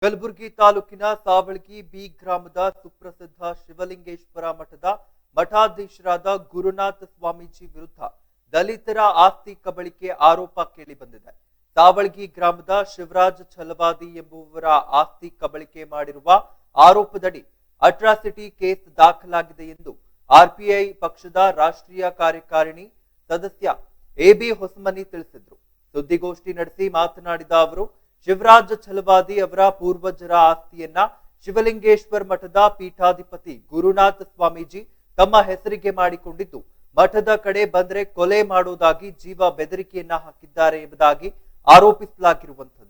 ಕಲಬುರಗಿ ತಾಲೂಕಿನ ಸಾವಳಗಿ ಬಿ ಗ್ರಾಮದ ಸುಪ್ರಸಿದ್ಧ ಶಿವಲಿಂಗೇಶ್ವರ ಮಠದ ಮಠಾಧೀಶರಾದ ಗುರುನಾಥ ಸ್ವಾಮೀಜಿ ವಿರುದ್ಧ ದಲಿತರ ಆಸ್ತಿ ಕಬಳಿಕೆ ಆರೋಪ ಕೇಳಿಬಂದಿದೆ. ಸಾವಳಗಿ ಗ್ರಾಮದ ಶಿವರಾಜ್ ಛಲವಾದಿ ಎಂಬುವವರ ಆಸ್ತಿ ಕಬಳಿಕೆ ಮಾಡಿರುವ ಆರೋಪದಡಿ ಅಟ್ರಾಸಿಟಿ ಕೇಸ್ ದಾಖಲಾಗಿದೆ ಎಂದು ಆರ್ಪಿಐ ಪಕ್ಷದ ರಾಷ್ಟ್ರೀಯ ಕಾರ್ಯಕಾರಿಣಿ ಸದಸ್ಯ ಎಬಿ ಹೊಸಮನಿ ತಿಳಿಸಿದರು. ಸುದ್ದಿಗೋಷ್ಠಿ ನಡೆಸಿ ಮಾತನಾಡಿದ ಅವರು, ಶಿವರಾಜ್ ಛಲವಾದಿ ಅವರ ಪೂರ್ವಜರ ಆಸ್ತಿಯನ್ನ ಶಿವಲಿಂಗೇಶ್ವರ ಮಠದ ಪೀಠಾಧಿಪತಿ ಗುರುನಾಥ ಸ್ವಾಮೀಜಿ ತಮ್ಮ ಹೆಸರಿಗೆ ಮಾಡಿಕೊಂಡಿದ್ದು, ಮಠದ ಕಡೆ ಬಂದ್ರೆ ಕೊಲೆ ಮಾಡುವುದಾಗಿ ಜೀವ ಬೆದರಿಕೆಯನ್ನ ಹಾಕಿದ್ದಾರೆ ಎಂಬುದಾಗಿ ಆರೋಪಿಸಲಾಗಿರುವಂತದ್ದು.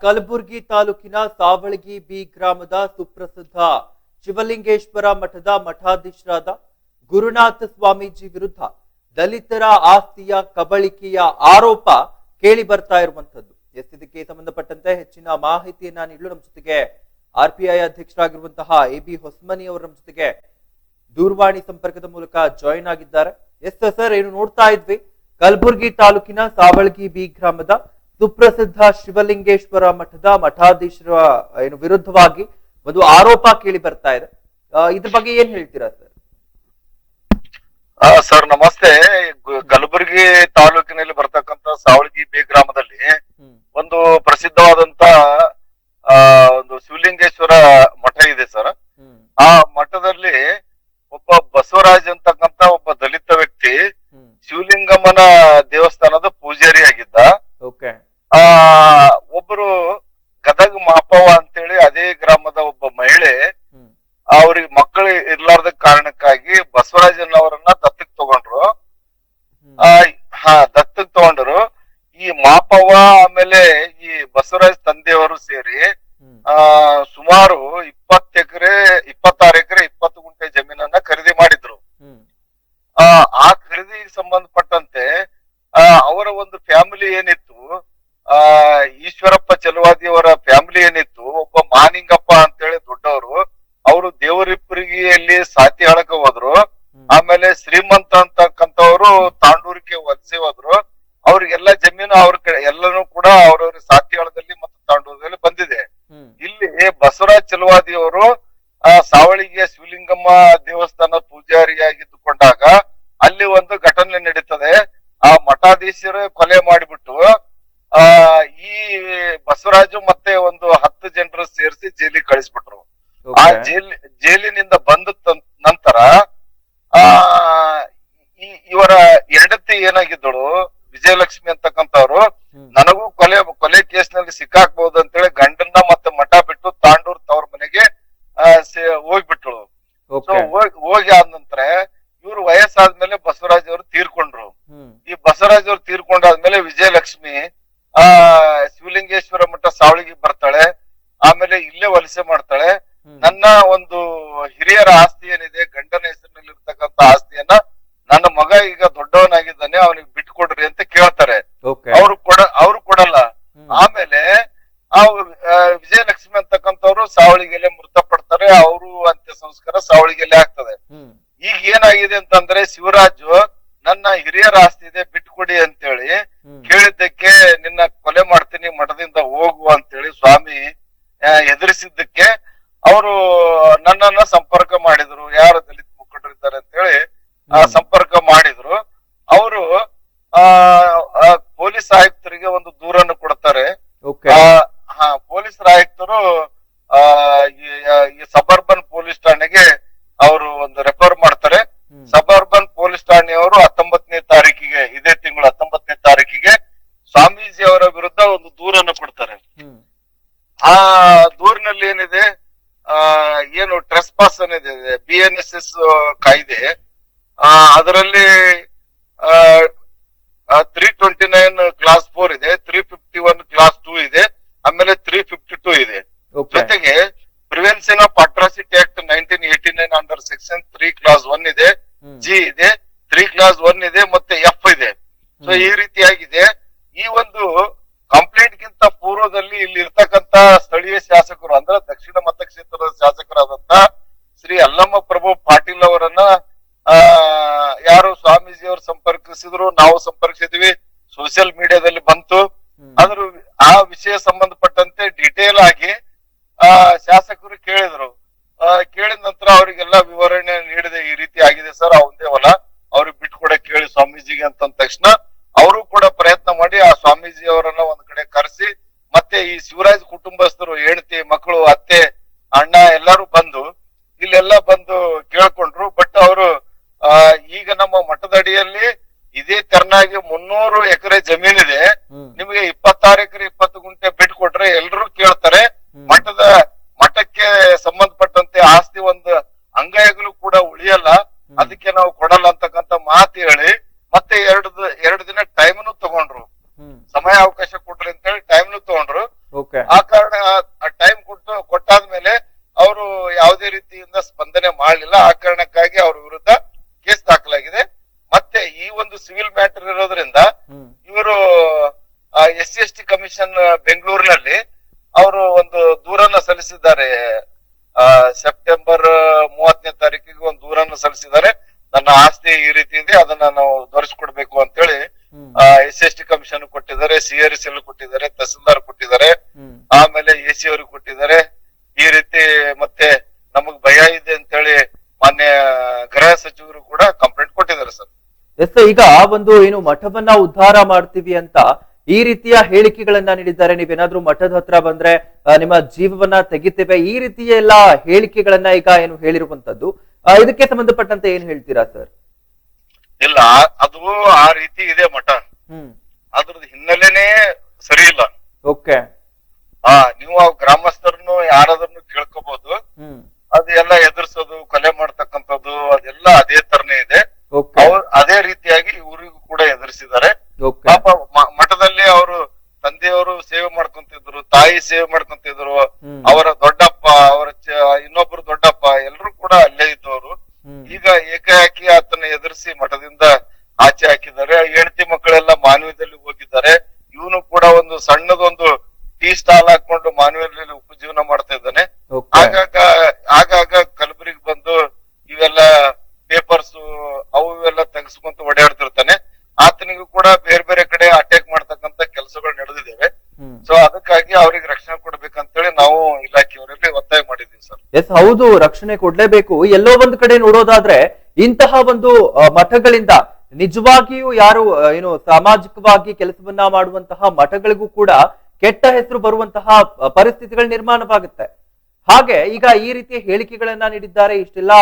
ಕಲಬುರಗಿ ತಾಲೂಕಿನ ಸಾವಳಗಿ ಬಿ ಗ್ರಾಮದ ಸುಪ್ರಸಿದ್ಧ ಶಿವಲಿಂಗೇಶ್ವರ ಮಠದ ಮಠಾಧೀಶರಾದ ಗುರುನಾಥ ಸ್ವಾಮೀಜಿ ವಿರುದ್ಧ ದಲಿತರ ಆಸ್ತಿಯ ಕಬಳಿಕೆಯ ಆರೋಪ ಕೇಳಿ ಬರ್ತಾ ಇರುವಂತದ್ದು. ಇದಕ್ಕೆ ಸಂಬಂಧಪಟ್ಟಂತೆ ಹೆಚ್ಚಿನ ಮಾಹಿತಿಯನ್ನ ನೀಡಲು ನಮ್ಮ ಜೊತೆಗೆ ಆರ್ಪಿಐ ಅಧ್ಯಕ್ಷರಾಗಿರುವಂತಹ ಎಬಿ ಹೊಸಮನಿ ಅವರ ನಮ್ಮ ಜೊತೆಗೆ ದೂರವಾಣಿ ಸಂಪರ್ಕದ ಮೂಲಕ ಜಾಯಿನ್ ಆಗಿದ್ದಾರೆ. ಸರ್, ಏನು ನೋಡ್ತಾ ಇದ್ವಿ, ಕಲಬುರಗಿ ತಾಲೂಕಿನ ಸಾವಳಗಿ ಬಿ ಗ್ರಾಮದ ಸುಪ್ರಸಿದ್ಧ ಶಿವಲಿಂಗೇಶ್ವರ ಮಠದ ಮಠಾಧೀಶರ ವಿರುದ್ಧವಾಗಿ ಒಂದು ಆರೋಪ ಕೇಳಿ ಬರ್ತಾ ಇದೆ. ಇದ್ರ ಬಗ್ಗೆ ಏನ್ ಹೇಳ್ತೀರಾ ಸರ್? ಸರ್ ನಮಸ್ತೆ. ಕಲಬುರಗಿ ತಾಲೂಕಿನಲ್ಲಿ ಬರ್ತಕ್ಕಂತ ಸಾವಳಗಿ ಬಿ ಗ್ರಾಮದಲ್ಲಿ ಒಂದು ಪ್ರಸಿದ್ಧವಾದಂತ ಒಂದು ಶಿವಲಿಂಗೇಶ್ವರ ಮಠ ಇದೆ ಸರ್. ಆ ಮಠದಲ್ಲಿ ಒಬ್ಬ ಬಸವರಾಜ್ ಅಂತಕ್ಕಂತ ಒಬ್ಬ ದಲಿತ ವ್ಯಕ್ತಿ ಶಿವಲಿಂಗಮ್ಮನ ದೇವಸ್ಥಾನದ ಪೂಜಾರಿ ಆಗಿದ್ದ. ಒಬ್ಬರು ಗದಗ ಮಾಪವ್ವ ಅಂತೇಳಿ ಅದೇ ಗ್ರಾಮದ ಒಬ್ಬ ಮಹಿಳೆ ಅವ್ರಿಗೆ ಮಕ್ಕಳು ಇರ್ಲಾರ್ದ ಕಾರಣಕ್ಕಾಗಿ ಬಸವರಾಜನವರನ್ನ ದತ್ತಕ್ ತಗೊಂಡ್ರು. ದತ್ತಕ್ ತಗೊಂಡ್ರು. ಈ ಮಾಪವ್ವ ಆಮೇಲೆ ಈ ಬಸವರಾಜ್ ತಂದೆಯವರು ಸೇರಿ ಸುಮಾರು 26 ಎಕರೆ 20 ಗುಂಟೆ ಜಮೀನನ್ನ ಖರೀದಿ ಮಾಡಿದ್ರು. ಆ ಖರೀದಿಗೆ ಸಂಬಂಧಪಟ್ಟಂತೆ ಅವರ ಒಂದು ಫ್ಯಾಮಿಲಿ ಏನಿತ್ತು, ಈಶ್ವರಪ್ಪ ಚಲವಾದಿ ಅವರ ಫ್ಯಾಮಿಲಿ ಏನಿತ್ತು, ಒಬ್ಬ ಮಾನಿಂಗಪ್ಪ ಅಂತೇಳಿ ದೊಡ್ಡವರು, ಅವರು ದೇವರಿಪ್ಪರಿಗೆಯಲ್ಲಿ ಸಾತಿ ಹಳಕ ಹೋದ್ರು. ಆಮೇಲೆ ಶ್ರೀಮಂತ ಅಂತಕ್ಕಂಥವ್ರು ತಾಂಡೂರಿಗೆ ವಲಸೆ ಹೋದ್ರು. ಅವ್ರಿಗೆಲ್ಲ ಜಮೀನು ಅವ್ರ ಕಡೆ ಎಲ್ಲನೂ ಕೂಡ ಅವ್ರವ್ರ ಸಾತಿಯಾಳದಲ್ಲಿ ಮತ್ತು ತಾಂಡೂರದಲ್ಲಿ ಬಂದಿದೆ. ಇಲ್ಲಿ ಬಸವರಾಜ್ ಚಲವಾದಿಯವರು ಸಾವಳಿಗೆ ಶಿವಲಿಂಗಮ್ಮ ದೇವಸ್ಥಾನ ಪೂಜಾರಿಯಾಗಿದ್ದುಕೊಂಡಾಗ ಅಲ್ಲಿ ಒಂದು ಘಟನೆ ನಡೀತದೆ. ಆ ಮಠಾಧೀಶರು ಕೊಲೆ ಮಾಡಿಬಿಟ್ಟು ಈ ಬಸವರಾಜು ಮತ್ತೆ ಒಂದು 10 ಜನರು ಸೇರಿಸಿ ಜೈಲಿಗೆ ಕಳಿಸ್ಬಿಟ್ರು. ಆ ಜೈಲಿನಿಂದ ಬಂದ ನಂತರ ಇವರ ಹೆಂಡತಿ ಏನಾಗಿದ್ದಳು ವಿಜಯಲಕ್ಷ್ಮಿ ಅಂತಕ್ಕಂಥವ್ರು, ನನಗೂ ಕೊಲೆ ಕೇಸ್ನಲ್ಲಿ ಸಿಕ್ಕಾಕ್ಬಹುದು ಅಂತೇಳಿ ಗಂಡನ್ನ ಮತ್ತೆ ಮಠ ಬಿಟ್ಟು ತಾಂಡೂರ್ ತವ್ರ ಮನೆಗೆ ಹೋಗ್ಬಿಟ್ಳು. ಸೊ ಹೋಗಿ ಆದ ನಂತರ ಇವ್ರು ವಯಸ್ಸಾದ್ಮೇಲೆ ಬಸವರಾಜ್ ಅವರು ತೀರ್ಕೊಂಡ್ರು. ಈ ಬಸವರಾಜ್ ಅವರು ತೀರ್ಕೊಂಡಾದ್ಮೇಲೆ ವಿಜಯಲಕ್ಷ್ಮಿ ಶಿವಲಿಂಗೇಶ್ವರ ಮಠ ಸಾವಳಿಗೆ ಬರ್ತಾಳೆ. ಆಮೇಲೆ ಇಲ್ಲೇ ವಲಸೆ ಮಾಡ್ತಾಳೆ. ನನ್ನ ಒಂದು ಹಿರಿಯರ ಆಸ್ತಿ ಏನಿದೆ ಗಂಡನ ಹೆಸರಿನಲ್ಲಿ ಇರ್ತಕ್ಕಂಥ ಆಸ್ತಿಯನ್ನ ನನ್ನ ಮಗ ಈಗ ದೊಡ್ಡವನಾಗಿದ್ದಾನೆ ಅವನಿಗೆ ಬಿಟ್ಕೊಡ್ರಿ ಅಂತ ಕೇಳ್ತಾರೆ. ಅವ್ರು ಕೊಡಲ್ಲ. ಆಮೇಲೆ ವಿಜಯಲಕ್ಷ್ಮಿ ಅಂತಕ್ಕಂಥವ್ರು ಸಾವಳಿಗೆಲೆ ಮೃತಪಡ್ತಾರೆ. ಅವರು ಅಂತ್ಯ ಸಂಸ್ಕಾರ ಸಾವಳಿಗೆಲೆ ಆಗ್ತದೆ. ಈಗ ಏನಾಗಿದೆ ಅಂತಂದ್ರೆ ಶಿವರಾಜು ನನ್ನ ಹಿರಿಯರ ಆಸ್ತಿ ಇದೆ ಬಿಟ್ಕೊಡಿ ಅಂತೇಳಿ ಕೇಳಿದ್ದಕ್ಕೆ ನಿನ್ನ ಕೊಲೆ ಮಾಡ್ತೀನಿ ಮಠದಿಂದ ಹೋಗು ಅಂತೇಳಿ ಸ್ವಾಮಿ ಎದುರಿಸಿದ್ದಕ್ಕೆ ಅವರು ನನ್ನನ್ನ ಸಂಪರ್ಕ ಮಾಡಿದ್ರು. ಯಾರು ದಲಿತ ಮುಖಂಡರಿದ್ದಾರೆ ಅಂತೇಳಿ ಸಂಪರ್ಕ ಮಾಡಿದ್ರು. ಅವರು ಪೊಲೀಸ್ ಆಯುಕ್ತರಿಗೆ ಒಂದು ದೂರನ್ನು ಕೊಡ್ತಾರೆ. ಪೊಲೀಸ್ ಆಯುಕ್ತರು ಈ ಸಬರ್ಬನ್ ಪೊಲೀಸ್ ಠಾಣೆಗೆ ಅವರು ಒಂದು ರೆಫರ್ ಮಾಡ್ತಾರೆ. ಸಬರ್ಬನ್ ಪೊಲೀಸ್ ಠಾಣೆಯವರು 19ನೇ ತಾರೀಕಿಗೆ ಇದೇ ತಿಂಗಳು 19ನೇ ತಾರೀಕಿಗೆ ಸ್ವಾಮೀಜಿ ಅವರ ವಿರುದ್ಧ ಒಂದು ದೂರನ್ನು ಕೊಡ್ತಾರೆ. ಆ ದೂರಿನಲ್ಲಿ ಏನಿದೆ, ಏನು ಟ್ರೆಸ್ ಪಾಸ್ ಅನ್ನಿದೆ BNSS ಕಾಯ್ದೆ, ಅದರಲ್ಲಿ 329 ಕ್ಲಾಸ್ 4 ಇದೆ, 351 ಕ್ಲಾಸ್ 2 ಇದೆ, ಆಮೇಲೆ 352 ಇದೆ. ಜೊತೆಗೆ prevention of atrocity act 1989 under section 3 class 1 ಇದೆ, G ಇದೆ, 3 ಕ್ಲಾಸ್ 1 ಇದೆ, ಮತ್ತೆ F ಇದೆ. ಸೊ ಈ ರೀತಿಯಾಗಿದೆ. ಈ ಒಂದು ಕಂಪ್ಲೇಂಟ್ ಗಿಂತ ಪೂರ್ವದಲ್ಲಿ ಇಲ್ಲಿ ಇರ್ತಕ್ಕಂತ ಸ್ಥಳೀಯ ಶಾಸಕರು ಅಂದ್ರೆ ದಕ್ಷಿಣ ಮತಕ್ಷೇತ್ರದ ಶಾಸಕರಾದಂತ ಶ್ರೀ ಅಲ್ಲಮ್ಮ ಪ್ರಭು ಪಾಟೀಲ್ ಅವರನ್ನ ಯಾರು ಸ್ವಾಮೀಜಿ ಅವರು ಸಂಪರ್ಕಿಸಿದ್ರು, ನಾವು ಸಂಪರ್ಕಿಸಿದ್ವಿ, ಸೋಷಿಯಲ್ ಮೀಡಿಯಾದಲ್ಲಿ ಬಂತು. ಅದ್ರ ಆ ವಿಷಯ ಸಂಬಂಧಪಟ್ಟಂತೆ ಡಿಟೇಲ್ ಆಗಿ ಶಾಸಕರು ಕೇಳಿದ್ರು. ಕೇಳಿದ ನಂತರ ಅವರಿಗೆಲ್ಲ ವಿವರಣೆ ನೀಡಿದೆ. ಈ ರೀತಿ ಆಗಿದೆ ಸರ್, ಅವಂದೇ ಹೊಲ ಅವ್ರಿಗೆ ಬಿಟ್ಕೊಡಕ್ ಕೇಳಿ ಸ್ವಾಮೀಜಿಗೆ ಅಂತಂದ ತಕ್ಷಣ ಅವರು ಕೂಡ ಪ್ರಯತ್ನ ಮಾಡಿ ಆ ಸ್ವಾಮೀಜಿ ಅವರನ್ನ ಒಂದ್ ಕಡೆ ಕರೆಸಿ ಮತ್ತೆ ಈ ಶಿವರಾಜ್ ಕುಟುಂಬಸ್ಥರು ಹೆಂಡತಿ ಮಕ್ಕಳು ಅತ್ತೆ ಅಣ್ಣ ಎಲ್ಲಾರು ಬಂದು ಇಲ್ಲೆಲ್ಲ ಬಂದು ಕೇಳ್ಕೊಂಡ್ರು. ಬಟ್ ಅವರು ಈಗ ನಮ್ಮ ಮಠದ ಅಡಿಯಲ್ಲಿ ಇದೇ ತೆರನಾಗಿ 300 ಎಕರೆ ಜಮೀನಿದೆ, ನಿಮಗೆ 26 ಎಕರೆ 20 ಗುಂಟೆ ಬಿಟ್ಕೊಟ್ರೆ ಎಲ್ರು ಕೇಳ್ತಾರೆ, ಮಠಕ್ಕೆ ಸಂಬಂಧಪಟ್ಟಂತೆ ಆಸ್ತಿ ಒಂದು ಅಂಗೈಗಳು ಕೂಡ ಉಳಿಯಲ್ಲ, ಅದಕ್ಕೆ ನಾವು ಕೊಡಲ್ಲ ಅಂತಕ್ಕಂತ ಮಾತು ಹೇಳಿ ಮತ್ತೆ ಎರಡು ದಿನ ಟೈಮ್ನು ತಗೊಂಡ್ರು. ಸಮಯ ಅವಕಾಶ ಕೊಟ್ರಿ ಅಂತ ಹೇಳಿ ಟೈಮ್ನು ತಗೊಂಡ್ರು. ಆ ಕಾರಣ ಟೈಮ್ ಕೊಟ್ಟಾದ್ಮೇಲೆ ಅವರು ಯಾವುದೇ ರೀತಿಯಿಂದ ಸ್ಪಂದನೆ ಮಾಡಲಿಲ್ಲ. ಆ ಕಾರಣಕ್ಕಾಗಿ ಅವ್ರ ವಿರುದ್ಧ ಕೇಸ್ ದಾಖಲಾಗಿದೆ. ಮತ್ತೆ ಈ ಒಂದು ಸಿವಿಲ್ ಮ್ಯಾಟರ್ ಇರೋದ್ರಿಂದ ಇವರು SC/ST ಕಮಿಷನ್ ಬೆಂಗಳೂರಿನಲ್ಲಿ ಅವರು ಒಂದು ದೂರನ್ನ ಸಲ್ಲಿಸಿದ್ದಾರೆ. ಸೆಪ್ಟೆಂಬರ್ 30ನೇ ತಾರೀಕಿಗೆ ಒಂದು ದೂರನ್ನು ಸಲ್ಲಿಸಿದ್ದಾರೆ. ನನ್ನ ಆಸ್ತಿ ಈ ರೀತಿ ಇದೆ, ಅದನ್ನ ನಾವು ತೋರಿಸ್ಕೊಡ್ಬೇಕು ಅಂತೇಳಿ SC/ST ಕಮಿಷನ್ ಕೊಟ್ಟಿದ್ದಾರೆ, CRCL ಕೊಟ್ಟಿದ್ದಾರೆ, ತಹಸೀಲ್ದಾರ್ ಕೊಟ್ಟಿದ್ದಾರೆ, ಆಮೇಲೆ AC ಅವ್ರಿಗೆ ಕೊಟ್ಟಿದ್ದಾರೆ. ಈ ರೀತಿ ಮತ್ತೆ ನಮಗ್ ಭಯ ಇದೆ ಅಂತೇಳಿ ಮಾನ್ಯ ಗೃಹ ಸಚಿವರು ಕೂಡ ಕಂಪ್ಲೇಂಟ್ ಕೊಟ್ಟಿದ್ದಾರೆ ಸರ್. ಎಸ್, ಈಗ ಒಂದು ಏನು ಮಠವನ್ನ ಉದ್ಧಾರ ಮಾಡ್ತೀವಿ ಅಂತ ಈ ರೀತಿಯ ಹೇಳಿಕೆಗಳನ್ನ ನೀಡಿದ್ದಾರೆ. ನೀವೇನಾದ್ರೂ ಮಠದ ಹತ್ರ ಬಂದ್ರೆ ನಿಮ್ಮ ಜೀವವನ್ನ ತೆಗಿತೇವೆ, ಈ ರೀತಿಯ ಎಲ್ಲಾ ಹೇಳಿಕೆಗಳನ್ನ ಈಗ ಏನು ಹೇಳಿರುವಂತದ್ದು, ಇದಕ್ಕೆ ಸಂಬಂಧಪಟ್ಟಂತೆ ಏನ್ ಹೇಳ್ತೀರಾ ಸರ್? ಇಲ್ಲ, ಅದು ಆ ರೀತಿ ಇದೆ ಮಠ. ಅದ್ರದ್ದು ಹಿನ್ನೆಲೆನೇ ಸರಿ ಇಲ್ಲ. ಓಕೆ, ನೀವು ಆ ಗ್ರಾಮಸ್ಥರನ್ನು ಯಾರಾದ್ರೂ ಕೇಳ್ಕೋಬಹುದು. ಅದು ಎಲ್ಲ ಎದುರಿಸೋದು, ಕೊಲೆ ಮಾಡ್ತಕ್ಕಂಥದ್ದು ಅದೆಲ್ಲ ಅದೇ ತರನೇ ಇದೆ. ಅದೇ ರೀತಿಯಾಗಿ ಇವರಿಗೂ ಕೂಡ ಎದುರಿಸಿದ್ದಾರೆ. ಪಾಪ ಮಠದಲ್ಲಿ ಅವರು ತಂದೆಯವರು ಸೇವೆ ಮಾಡ್ಕೊಂತಿದ್ರು, ತಾಯಿ ಸೇವೆ ಮಾಡ್ಕೊಂತಿದ್ರು, ಅವರ ದೊಡ್ಡಪ್ಪ, ಅವರ ಇನ್ನೊಬ್ರು ದೊಡ್ಡಪ್ಪ ಎಲ್ರು ಕೂಡ ಅಲ್ಲೇ ಇದ್ದವರು. ಈಗ ಏಕಾಏಕಿ ಆತನ ಎದುರಿಸಿ ಮಠದಿಂದ ಆಚೆ ಹಾಕಿದ್ದಾರೆ. ಹೆಂಡತಿ ಮಕ್ಕಳೆಲ್ಲ ಮಾನವೀಯದಲ್ಲಿ ಹೋಗಿದ್ದಾರೆ. ಇವನು ಕೂಡ ಒಂದು ಸಣ್ಣದೊಂದು ಟೀ ಸ್ಟಾಲ್ ಹಾಕೊಂಡು ಮಾನವೀಯದಲ್ಲಿ ಉಪಜೀವನ ಮಾಡ್ತಾ ಇದ್ದಾನೆ. ಆಗಾಗ ಕಲಬುರಗಿ ಬಂದು ಇವೆಲ್ಲ ಪೇಪರ್ಸ್ ತೆಗೆಸ್ಕೊಂತ ಓಡಾಡ್ತಿರ್ತಾನೆ. ಆತನಿಗೂ ಕೂಡ ಬೇರೆ ಬೇರೆ ಕಡೆ ಅಟ್ಯಾಕ್ ಮಾಡ್ತಕ್ಕಂತ ಕೆಲಸಗಳು ನಡೆದಿದ್ದೇವೆ. ಸೊ ಅದಕ್ಕಾಗಿ ಅವ್ರಿಗೆ ರಕ್ಷಣೆ ಕೊಡ್ಬೇಕಂತೇಳಿ ನಾವು ಇಲಾಖೆಯವರಲ್ಲಿ ಒತ್ತಾಯ ಮಾಡಿದ್ದೀವಿ ಸರ್. ಎಸ್, ಹೌದು, ರಕ್ಷಣೆ ಕೊಡ್ಲೇಬೇಕು. ಎಲ್ಲೋ ಒಂದು ಕಡೆ ನೋಡೋದಾದ್ರೆ ಇಂತಹ ಒಂದು ಮಠಗಳಿಂದ ನಿಜವಾಗಿಯೂ ಯಾರು ಏನು ಸಾಮಾಜಿಕವಾಗಿ ಕೆಲಸವನ್ನ ಮಾಡುವಂತಹ ಮಠಗಳಿಗೂ ಕೂಡ ಕೆಟ್ಟ ಹೆಸರು ಬರುವಂತಹ ಪರಿಸ್ಥಿತಿಗಳು ನಿರ್ಮಾಣವಾಗುತ್ತೆ. ಹಾಗೆ ಈಗ ಈ ರೀತಿಯ ಹೇಳಿಕೆಗಳನ್ನ ನೀಡಿದ್ದಾರೆ, ಇಷ್ಟೆಲ್ಲ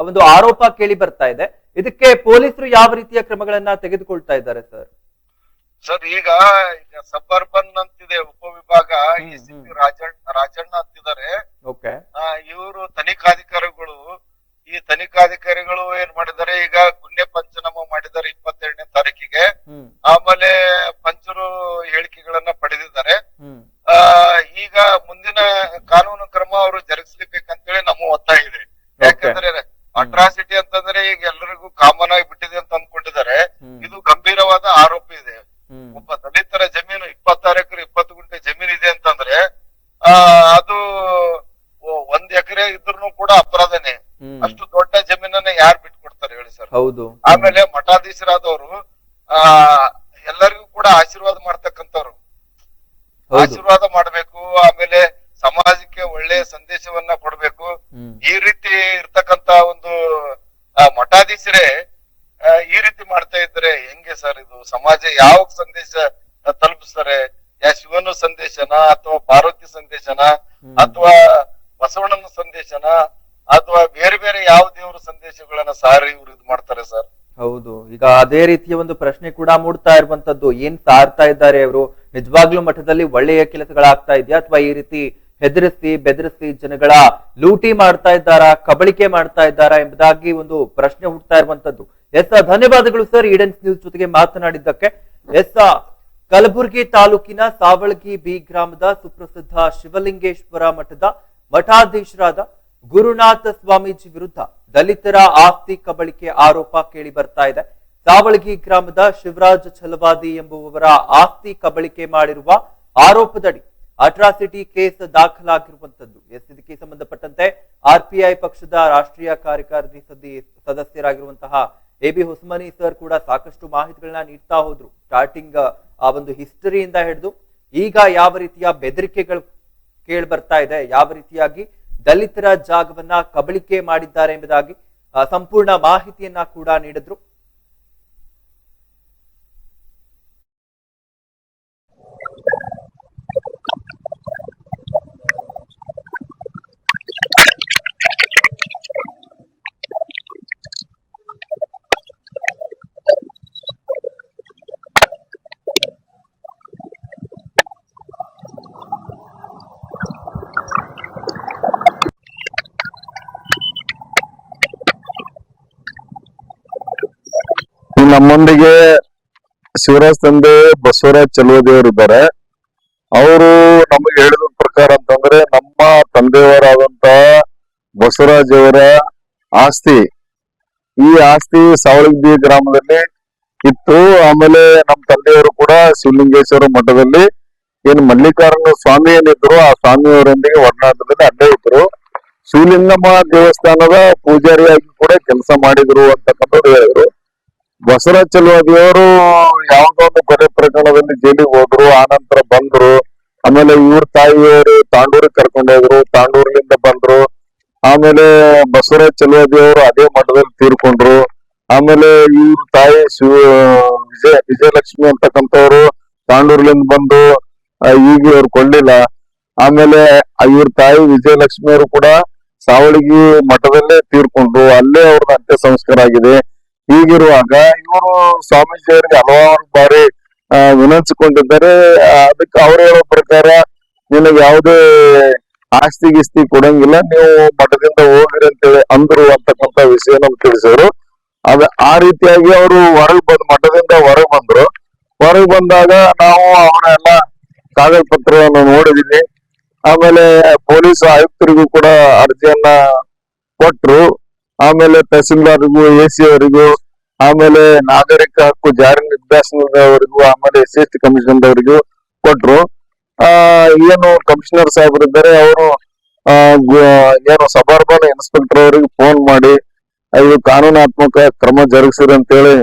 ಒಂದು ಆರೋಪ ಕೇಳಿ ಬರ್ತಾ ಇದೆ. ಇದಕ್ಕೆ ಪೊಲೀಸರು ಯಾವ ರೀತಿಯ ಕ್ರಮಗಳನ್ನ ತೆಗೆದುಕೊಳ್ತಾ ಇದ್ದಾರೆ ಸರ್? ಸರ್ ಈಗ ಸಬ್ ಅರ್ಬನ್ ಅಂತಿದೆ ಉಪವಿಭಾಗ, ರಾಜಣ್ಣ ಅಂತಿದ್ದಾರೆ. ಇವರು ತನಿಖಾಧಿಕಾರಿಗಳು. ಈ ತನಿಖಾಧಿಕಾರಿಗಳು ಏನ್ ಮಾಡಿದ್ದಾರೆ, ಈಗ ಗುನ್ನೆ ಪಂಚನಾಮ ಮಾಡಿದ್ದಾರೆ 22ನೇ ತಾರೀಕಿಗೆ. ಆಮೇಲೆ ಪಂಚರು ಹೇಳಿಕೆಗಳನ್ನ ಪಡೆದಿದ್ದಾರೆ. ಈಗ ಮುಂದಿನ ಕಾನೂನು ಕ್ರಮ ಅವರು ಜರುಗಿಸ್ಲೇಬೇಕಂತೇಳಿ ನಮ್ಮ ಒತ್ತಾಯ ಇದೆ. ಯಾಕಂದ್ರೆ ಅಟ್ರಾಸಿಟಿ ಅಂತಂದ್ರೆ ಈಗ ಎಲ್ಲರಿಗೂ ಕಾಮನ್ ಆಗಿ ಬಿಟ್ಟಿದೆ ಅಂತ ಅಂದ್ಕೊಂಡಿದ್ದಾರೆ. ಇದು ಗಂಭೀರವಾದ ಆರೋಪ ಇದೆ. ಒಬ್ಬ ದಲಿತರ ಜಮೀನು 26 ಎಕರೆ 20 ಗುಂಟೆ ಜಮೀನ್ ಇದೆ ಅಂತಂದ್ರೆ ಅದು 1 ಎಕರೆ ಇದ್ರೂ ಕೂಡ ಅಪರಾಧನೇ. ಅಷ್ಟು ದೊಡ್ಡ ಜಮೀನನ್ನ ಯಾರು ಬಿಟ್ಕೊಡ್ತಾರೆ ಹೇಳಿ ಸರ್? ಹೌದು. ಆಮೇಲೆ ಮಠಾಧೀಶರಾದವರು ಎಲ್ಲರಿಗೂ ಕೂಡ ಆಶೀರ್ವಾದ ಮಾಡ್ತಕ್ಕಂಥವ್ರು, ಆಶೀರ್ವಾದ ಮಾಡ್ಬೇಕು. ಆಮೇಲೆ ಸಮಾಜಕ್ಕೆ ಒಳ್ಳೆಯ ಸಂದೇಶವನ್ನ ಕೊಡ್ಬೇಕು. ಈ ರೀತಿ ಇರ್ತಕ್ಕಂತ ಒಂದು ಮಠಾಧೀಶರೇ ಈ ರೀತಿ ಮಾಡ್ತಾ ಇದ್ರೆ ಹೆಂಗೆ ಸರ್? ಇದು ಸಮಾಜ ಯಾವ ಸಂದೇಶ ತಲುಪಿಸ್ತಾರೆ? ಶಿವನ ಸಂದೇಶನ ಅಥವಾ ಪಾರ್ವತಿ ಸಂದೇಶನ ಅಥವಾ ಬಸವಣ್ಣನ ಸಂದೇಶನ ಅಥವಾ ಬೇರೆ ಬೇರೆ ಯಾವ ದೇವರ ಸಂದೇಶಗಳನ್ನ ಸಾರಿ ಇವ್ರು ಇದು ಮಾಡ್ತಾರೆ ಸರ್? ಹೌದು, ಈಗ ಅದೇ ರೀತಿಯ ಒಂದು ಪ್ರಶ್ನೆ ಕೂಡ ಮೂಡ್ತಾ ಇರುವಂತದ್ದು, ಏನ್ ಸಾರ್ತಾ ಇದ್ದಾರೆ ಅವರು? ನಿಜವಾಗ್ಲೂ ಮಠದಲ್ಲಿ ಒಳ್ಳೆಯ ಕೆಲಸಗಳಾಗ್ತಾ ಇದೆಯಾ ಅಥವಾ ಈ ರೀತಿ ಹೆದರಿಸಿ ಬೆದರಿಸಿ ಜನಗಳ ಲೂಟಿ ಮಾಡ್ತಾ ಇದ್ದಾರಾ, ಕಬಳಿಕೆ ಮಾಡ್ತಾ ಇದ್ದಾರಾ ಎಂಬುದಾಗಿ ಒಂದು ಪ್ರಶ್ನೆ ಹುಡ್ತಾ ಇರುವಂತದ್ದು. ಎಸ್, ಧನ್ಯವಾದಗಳು ಸರ್ ಈಡನ್ಸ್ ನ್ಯೂಸ್ ಜೊತೆಗೆ ಮಾತನಾಡಿದ್ದಕ್ಕೆ. ಎಸ್, ಕಲಬುರಗಿ ತಾಲೂಕಿನ ಸಾವಳಗಿ ಬಿ ಗ್ರಾಮದ ಸುಪ್ರಸಿದ್ಧ ಶಿವಲಿಂಗೇಶ್ವರ ಮಠದ ಮಠಾಧೀಶರಾದ ಗುರುನಾಥ ಸ್ವಾಮೀಜಿ ವಿರುದ್ಧ ದಲಿತರ ಆಸ್ತಿ ಕಬಳಿಕೆ ಆರೋಪ ಕೇಳಿ ಬರ್ತಾ ಇದೆ. ಸಾವಳಗಿ ಗ್ರಾಮದ ಶಿವರಾಜ ಛಲವಾದಿ ಎಂಬುವವರ ಆಸ್ತಿ ಕಬಳಿಕೆ ಮಾಡಿರುವ ಆರೋಪದಡಿ ಅಟ್ರಾಸಿಟಿ ಕೇಸ್ ದಾಖಲಾಗಿರುವಂತದ್ದು. ಇದಕ್ಕೆ ಸಂಬಂಧಪಟ್ಟಂತೆ ಆರ್ಪಿಐ ಪಕ್ಷದ ರಾಷ್ಟ್ರೀಯ ಕಾರ್ಯಕಾರಿಣಿ ಸದಸ್ಯರಾಗಿರುವಂತಹ ಎಬಿ ಹೊಸ್ಮನಿ ಸರ್ ಕೂಡ ಸಾಕಷ್ಟು ಮಾಹಿತಿಗಳನ್ನ ನೀಡ್ತಾ ಹೋದ್ರು. ಸ್ಟಾರ್ಟಿಂಗ್ ಆ ಒಂದು ಹಿಸ್ಟರಿಯಿಂದ ಹಿಡಿದು ಈಗ ಯಾವ ರೀತಿಯ ಬೆದರಿಕೆಗಳು ಕೇಳಿ ಬರ್ತಾ ಇದೆ, ಯಾವ ರೀತಿಯಾಗಿ ದಲಿತರ ಜಾಗವನ್ನ ಕಬಳಿಕೆ ಮಾಡಿದ್ದಾರೆ ಎಂಬುದಾಗಿ ಸಂಪೂರ್ಣ ಮಾಹಿತಿಯನ್ನ ಕೂಡ ನೀಡಿದ್ರು. ನಮ್ಮೊಂದಿಗೆ ಶಿವರಾಜ್ ತಂದೆ ಬಸವರಾಜ್ ಚಲುವದಿಯವರು ಇದ್ದಾರೆ. ಅವರು ನಮಗೆ ಹೇಳಿದ ಪ್ರಕಾರ ಅಂತಂದ್ರೆ ನಮ್ಮ ತಂದೆಯವರಾದಂತಹ ಬಸವರಾಜ್ ಅವರ ಆಸ್ತಿ, ಈ ಆಸ್ತಿ ಸಾವಳಗಿ ಗ್ರಾಮದಲ್ಲಿ ಇತ್ತು. ಆಮೇಲೆ ನಮ್ಮ ತಂದೆಯವರು ಕೂಡ ಶಿವಲಿಂಗೇಶ್ವರ ಮಠದಲ್ಲಿ ಏನು ಮಲ್ಲಿಕಾರ್ಜುನ ಸ್ವಾಮಿ ಏನಿದ್ರು ಆ ಸ್ವಾಮಿಯವರೊಂದಿಗೆ ಒಡನಾಟದಲ್ಲಿ ಅಲ್ಲೇ ಇದ್ರು. ಶಿವಲಿಂಗಮ್ಮ ದೇವಸ್ಥಾನದ ಪೂಜಾರಿಯಾಗಿ ಕೂಡ ಕೆಲಸ ಮಾಡಿದ್ರು ಅಂತಕ್ಕಂಥದ್ದು ಹೇಳಿದ್ರು. ಬಸವರಾಜ್ ಚಲುವಾದಿಯವರು ಯಾವುದೋ ಒಂದು ಕೊಲೆ ಪ್ರಕರಣದಲ್ಲಿ ಜೈಲಿಗೆ ಹೋದ್ರು, ಆನಂತರ ಬಂದ್ರು. ಆಮೇಲೆ ಇವ್ರ ತಾಯಿಯವರು ತಾಂಡೂರಿಗೆ ಕರ್ಕೊಂಡು ಹೋದ್ರು, ತಾಂಡೂರಿನಿಂದ ಬಂದ್ರು. ಆಮೇಲೆ ಬಸವರಾಜ್ ಚಲುವಾದಿಯವರು ಅದೇ ಮಠದಲ್ಲಿ ತೀರ್ಕೊಂಡ್ರು. ಆಮೇಲೆ ಇವ್ರ ತಾಯಿ ವಿಜಯಲಕ್ಷ್ಮಿ ಅಂತಕ್ಕಂಥವ್ರು ತಾಂಡೂರ್ಲಿಂದ ಬಂದು ಈಗ ಅವ್ರು ಕೊಳ್ಳಿಲ್ಲ. ಆಮೇಲೆ ಇವ್ರ ತಾಯಿ ವಿಜಯಲಕ್ಷ್ಮಿ ಅವರು ಕೂಡ ಸಾವಳಗಿ ಮಠದಲ್ಲೇ ತೀರ್ಕೊಂಡ್ರು, ಅಲ್ಲೇ ಅವ್ರದ್ದು ಅಂತ್ಯ ಸಂಸ್ಕಾರ ಆಗಿದೆ. ಹೀಗಿರುವಾಗ ಇವರು ಸ್ವಾಮೀಜಿಯವರಿಗೆ ಹಲವಾರು ಬಾರಿ ವಿನಂತಿಸಿಕೊಂಡಿದ್ದಾರೆ. ಅದಕ್ಕೆ ಅವ್ರು ಹೇಳೋ ಪ್ರಕಾರ ನಿನಗೆ ಯಾವುದೇ ಆಸ್ತಿ ಗಿಸ್ತಿ ಕೊಡಂಗಿಲ್ಲ, ನೀವು ಮಠದಿಂದ ಹೋಗ್ರಿ ಅಂತೇಳಿ ಅಂದ್ರು ಅಂತಕ್ಕಂಥ ವಿಷಯ ನಮ್ಗೆ ತಿಳಿಸಿದ್ರು. ಆ ರೀತಿಯಾಗಿ ಅವರು ಮಠದಿಂದ ಹೊರಗೆ ಬಂದ್ರು. ಹೊರಗೆ ಬಂದಾಗ ನಾವು ಅವರೆಲ್ಲ ಕಾಗದ ಪತ್ರವನ್ನು ನೋಡಿದೀವಿ. ಆಮೇಲೆ ಪೊಲೀಸ್ ಆಯುಕ್ತರಿಗೂ ಕೂಡ ಅರ್ಜಿಯನ್ನ ಕೊಟ್ರು. ಆಮೇಲೆ ತಹಸೀಲ್ದಾರ್ಗೂ, ಎಸಿ ಅವರಿಗೂ, ಆಮೇಲೆ ನಾಗರಿಕ ಹಕ್ಕು ಜಾರಿ ನಿರ್ದೇಶನದವರಿಗೂ, ಆಮೇಲೆ SC ಕಮಿಷನ್ ಅವರಿಗೂ ಕೊಟ್ರು. ಏನು ಕಮಿಷನರ್ ಸಾಹೇಬರಿದ್ದಾರೆ ಅವರು ಏನು ಸಬರ್ಬನ್ ಇನ್ಸ್ಪೆಕ್ಟರ್ ಅವರಿಗೆ ಫೋನ್ ಮಾಡಿ ಇದು ಕಾನೂನಾತ್ಮಕ ಕ್ರಮ ಜರುಗಿಸಿರಿ ಅಂತೇಳಿ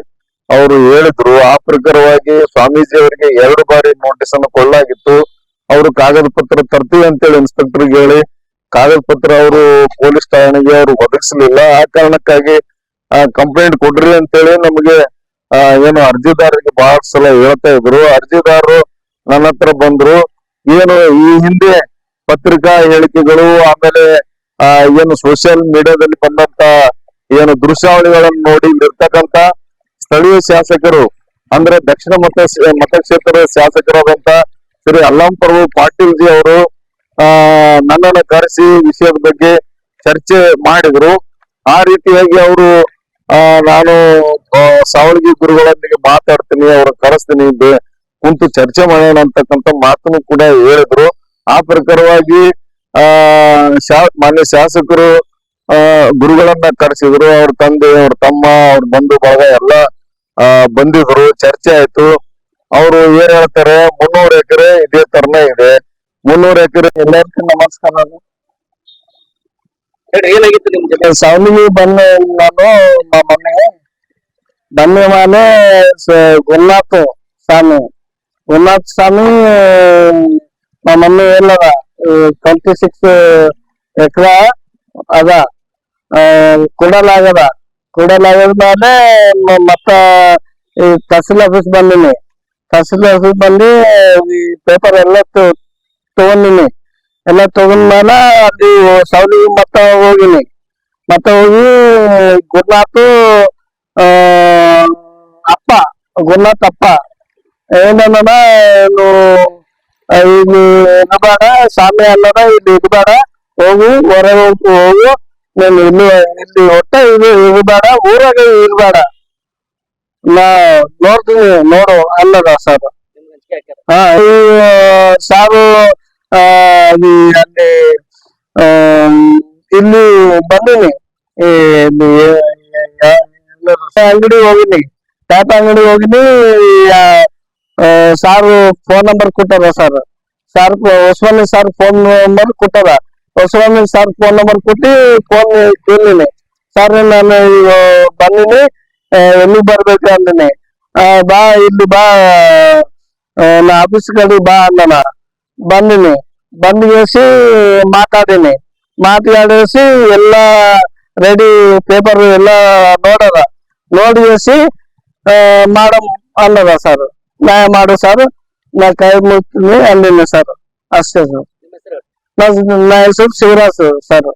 ಅವರು ಹೇಳಿದ್ರು. ಆ ಪ್ರಕಾರವಾಗಿ ಸ್ವಾಮೀಜಿ ಅವರಿಗೆ 2 ಬಾರಿ ನೋಟಿಸ್ ಅನ್ನು ಕೊಳ್ಳಾಗಿತ್ತು. ಅವರು ಕಾಗದ ಪತ್ರ ತರ್ತೀವಿ ಅಂತೇಳಿ ಇನ್ಸ್ಪೆಕ್ಟರ್ಗೆ ಹೇಳಿ ಕಾಗದ ಪತ್ರ ಅವರು ಪೊಲೀಸ್ ಠಾಣೆಗೆ ಅವರು ಒದಗಿಸಲಿಲ್ಲ. ಆ ಕಾರಣಕ್ಕಾಗಿ ಕಂಪ್ಲೇಂಟ್ ಕೊಡ್ರಿ ಅಂತೇಳಿ ನಮಗೆ ಏನು ಅರ್ಜಿದಾರರಿಗೆ ಬಹಳ ಸಲ ಹೇಳ್ತಾ ಇದ್ರು. ಅರ್ಜಿದಾರರು ನನ್ನ ಹತ್ರ ಬಂದ್ರು. ಏನು ಈ ಹಿಂದೆ ಪತ್ರಿಕಾ ಹೇಳಿಕೆಗಳು ಆಮೇಲೆ ಏನು ಸೋಷಿಯಲ್ ಮೀಡಿಯಾದಲ್ಲಿ ಬಂದಂತ ಏನು ದೃಶ್ಯಾವಳಿಗಳನ್ನು ನೋಡಿ ಇರ್ತಕ್ಕಂತ ಸ್ಥಳೀಯ ಶಾಸಕರು ಅಂದ್ರೆ ದಕ್ಷಿಣ ಮತಕ್ಷೇತ್ರದ ಶಾಸಕರಾದಂತ ಶ್ರೀ ಅಲ್ಲಂಪರ್ವ ಪಾಟೀಲ್ ಜಿ ಅವರು ನನ್ನನ್ನು ಕರೆಸಿ ವಿಷಯದ ಬಗ್ಗೆ ಚರ್ಚೆ ಮಾಡಿದ್ರು. ಆ ರೀತಿಯಾಗಿ ಅವರು ನಾನು ಸಾವಳಗಿ ಗುರುಗಳೊಂದಿಗೆ ಮಾತಾಡ್ತೀನಿ, ಅವ್ರ ಕರೆಸ್ತೀನಿ, ಕುಂತು ಚರ್ಚೆ ಮಾಡೋಣ ಅಂತಕ್ಕಂಥ ಮಾತನ್ನು ಕೂಡ ಹೇಳಿದ್ರು. ಆ ಪ್ರಕಾರವಾಗಿ ಮಾನ್ಯ ಶಾಸಕರು ಗುರುಗಳನ್ನ ಕರೆಸಿದ್ರು. ಅವ್ರ ತಂದೆ, ಅವ್ರ ತಮ್ಮ, ಅವ್ರ ಬಂಧು ಬಳಗ ಎಲ್ಲ ಬಂದಿದ್ರು. ಚರ್ಚೆ ಆಯ್ತು. ಅವರು ಏನ್ ಹೇಳ್ತಾರೆ, 300 ಎಕರೆ ಇದೇ ತರನೇ ಇದೆ. 300 ಎಕರೆ ಎಲ್ಲರಿಗೂ ನಮಸ್ಕಾರ. ಏನಾಗಿತ್ತು ನಿಮ್ ಜೊತೆ? ಸಾವಲಿಗೆ ಬಂದ ನಾನು ಬನ್ನಿ ಮಾನೆ ಗುರುನಾಥ್ ಸ್ವಾಮಿ ನಮ್ಮ ಮಮ್ಮಿ ಎಲ್ಲದ 26 ಎಕರೆ ಅದ ಕೊಡಲಾಗದ ಮೇಲೆ ಮತ್ತ ಈ ತಹಸೀಲ್ ಆಫೀಸ್ ಬಂದಿನಿ. ತಹಸೀಲ್ ಆಫೀಸ್ ಬಂದು ಈ ಪೇಪರ್ ಎಲ್ಲ ತಗೊಂಡಿನಿ. ಎಲ್ಲ ತಗೊಂಡ್ಮೇಲೆ ಅಲ್ಲಿ ಸೌಲಿ ಹೋಗಿ ಗುರುನಾಥ್ ಅಪ್ಪ ಏನನ್ನ ಇಲ್ಲಿ ಇರಬೇಡ, ಸ್ವಾಮಿ ಅನ್ನೋದ ಇಲ್ಲಿ ಇರಬೇಡ, ಹೋಗು ಹೊರಗೆ ಹೋಗು, ನೀನು ಇಲ್ಲಿ ಒಟ್ಟ ಇರಬೇಡ, ಊರಾಗ ಇರಬೇಡ, ನಾ ನೋಡ್ತೀನಿ ನೋಡು ಅನ್ನದ ಸರ್. ಹಾ, ಈ ಸಾರು ಅಲ್ಲಿ ಇಲ್ಲಿ ಬಂದೀನಿ. ಅಂಗಡಿ ಹೋಗಿನಿ, ಟಾಟಾ ಅಂಗಡಿ ಹೋಗಿನಿ. ಸಾರು ಫೋನ್ ನಂಬರ್ ಕೊಟ್ಟಾರ sir Hosamani sir phone number ಕೊಟ್ಟಾರ. ಹೊಸಮನಿ ಸಾರ್ ಫೋನ್ ನಂಬರ್ ಕೊಟ್ಟು ಫೋನ್ ಕೇಳಿನಿ. ಸರ್ ನಾನು ಬಂದಿನಿ, ಎಲ್ಲಿ ಬರ್ಬೇಕು ಅಂದಿನಿ. ಬಾ ಇಲ್ಲಿ ಬಾ, ನಾ ಆಫೀಸ್ ಕಡೆ ಬಾ ಅಂದನ. ಬಂದಿನಿ, ಬಂದಿಸಿ ಮಾತಾಡಿಸಿ ಎಲ್ಲ ರೆಡಿ, ಪೇಪರ್ ಎಲ್ಲ ನೋಡಿಸಿ ಮಾಡಮ್ ಅನ್ನದ ಸರ್. ನ್ಯಾಯ ಮಾಡು ಸರ್, ನಾ ಕೈ ಮುಗ್ತೀನಿ ಅಂದಿನಿ ಸರ್. ಅಷ್ಟೇ ಸರ್. ನನ್ನ ಹೆಸರು ಶಿವರಾಜ್ ಸರ್.